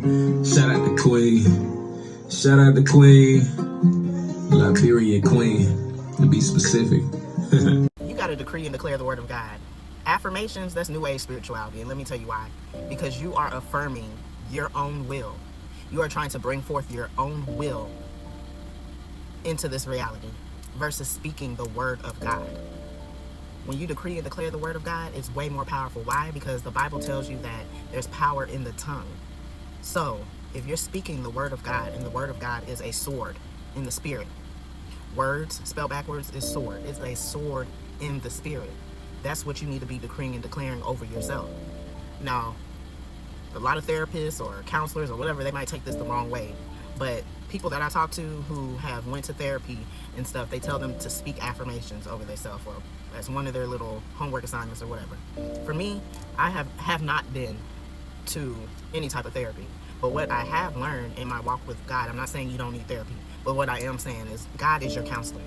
Shout out to Queen. Shout out to Queen. Liberian Queen, to be specific. You got to decree and declare the word of God. Affirmations, that's new age spirituality. And let me tell you why. Because you are affirming your own will. You are trying to bring forth your own will into this reality versus speaking the word of God. When you decree and declare the word of God, it's way more powerful. Why? Because the Bible tells you that there's power in the tongue. So if you're speaking the word of God, and the word of God is a sword in the spirit. Words spelled backwards is sword. It's a sword in the spirit. That's what you need to be decreeing and declaring over yourself. Now, a lot of therapists or counselors or whatever, they might take this the wrong way. But people that I talk to who have went to therapy and stuff, they tell them to speak affirmations over themselves, or as one of their little homework assignments or whatever. For me, I have not been to any type of therapy. But what I have learned in my walk with God, I'm not saying you don't need therapy, but what I am saying is God is your counselor.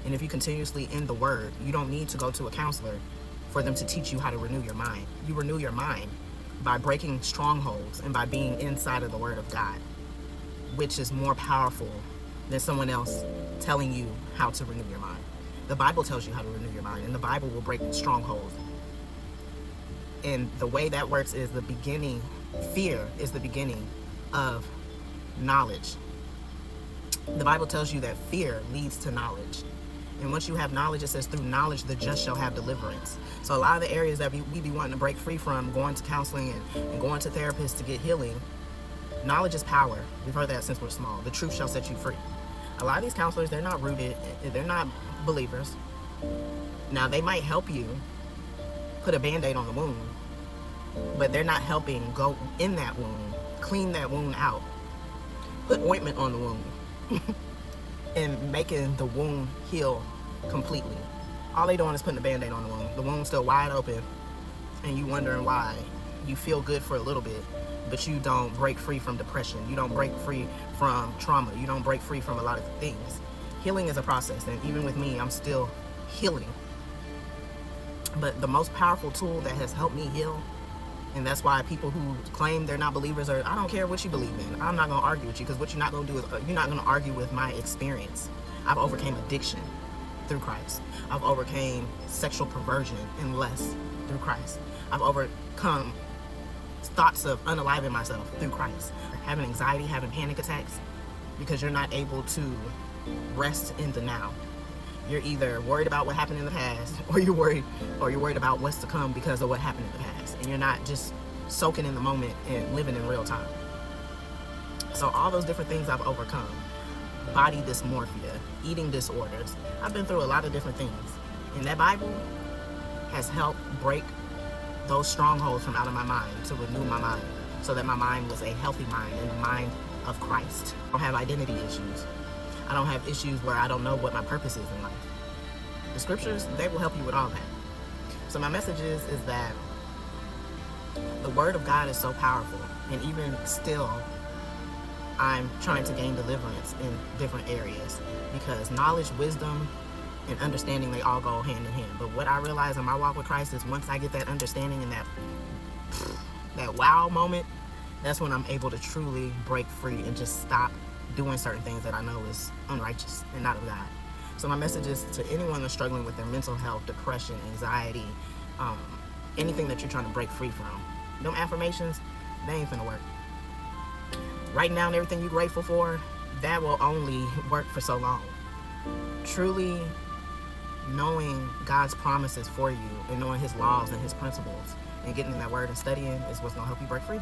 And if you continuously in the word, you don't need to go to a counselor for them to teach you how to renew your mind. You renew your mind by breaking strongholds and by being inside of the word of God, which is more powerful than someone else telling you how to renew your mind. The Bible tells you how to renew your mind, and the Bible will break strongholds. And the way that works is the beginning. Fear is the beginning of knowledge. The Bible tells you that fear leads to knowledge. And once you have knowledge, it says through knowledge the just shall have deliverance. So a lot of the areas that we be wanting to break free from, going to counseling and going to therapists to get healing, knowledge is power. We've heard that since we're small. The truth shall set you free. A lot of these counselors, they're not rooted, they're not believers. Now, they might help you put a Band-Aid on the wound, but they're not helping go in that wound, clean that wound out, put ointment on the wound, and making the wound heal completely. All they doing is putting a Band-Aid on the wound. The wound's still wide open, and you wondering why. You feel good for a little bit, but you don't break free from depression. You don't break free from trauma. You don't break free from a lot of things. Healing is a process, and even with me, I'm still healing. But the most powerful tool that has helped me heal, and that's why people who claim they're not believers, or I don't care what you believe in, I'm not going to argue with you, because what you're not going to do is you're not going to argue with my experience. I've overcame addiction through Christ. I've overcame sexual perversion and lust through Christ. I've overcome thoughts of unaliving myself through Christ. Having anxiety, having panic attacks, because you're not able to rest in the now. You're either worried about what happened in the past, or you're worried about what's to come because of what happened in the past. And you're not just soaking in the moment and living in real time. So all those different things I've overcome. Body dysmorphia, eating disorders. I've been through a lot of different things. And that Bible has helped break those strongholds from out of my mind, to renew my mind, so that my mind was a healthy mind and the mind of Christ. I don't have identity issues. I don't have issues where I don't know what my purpose is in life. The scriptures, they will help you with all that. So my message is that the word of God is so powerful, and even still, I'm trying to gain deliverance in different areas, because knowledge, wisdom, and understanding, they all go hand in hand. But what I realize in my walk with Christ is once I get that understanding and that wow moment, that's when I'm able to truly break free and just stop doing certain things that I know is unrighteous and not of God. So my message is to anyone that's struggling with their mental health, depression, anxiety, anything that you're trying to break free from. Them affirmations, they ain't finna work. Writing down everything you're grateful for, that will only work for so long. Truly knowing God's promises for you and knowing his laws and his principles and getting in that word and studying is what's gonna help you break free.